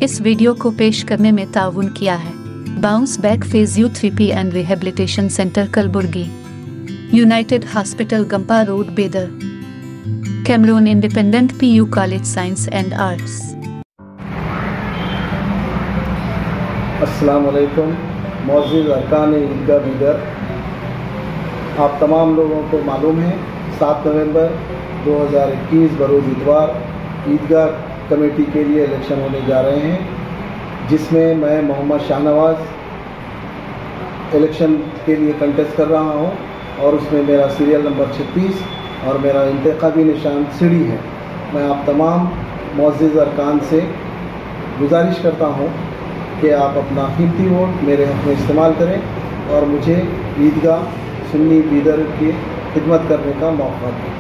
इस वीडियो को पेश करने में ताउन किया है bounce back physiotherapy and rehabilitation centre Kalaburagi, united hospital Gumpa road Bidar, Cameroon independent PU college science and arts. अस्सलाम वालेकुम। मौजूद अरकान ईदगाह बीदर, आप तमाम लोगों को मालूम है 7 नवंबर 2021 बरोज़ इतवार ईदगाह कमेटी के लिए इलेक्शन होने जा रहे हैं, जिसमें मैं मोहम्मद शाहनवाज इलेक्शन के लिए कंटेस्ट कर रहा हूं और उसमें मेरा सीरियल नंबर 36 और मेरा इंतखाबी निशान सीढ़ी है। मैं आप तमाम मौजूद अरकान से गुजारिश करता हूं कि आप अपना कीमती वोट मेरे हक़ में इस्तेमाल करें और मुझे ईदगाह सुन्नी बीदर की खिदमत करने का मौका दें।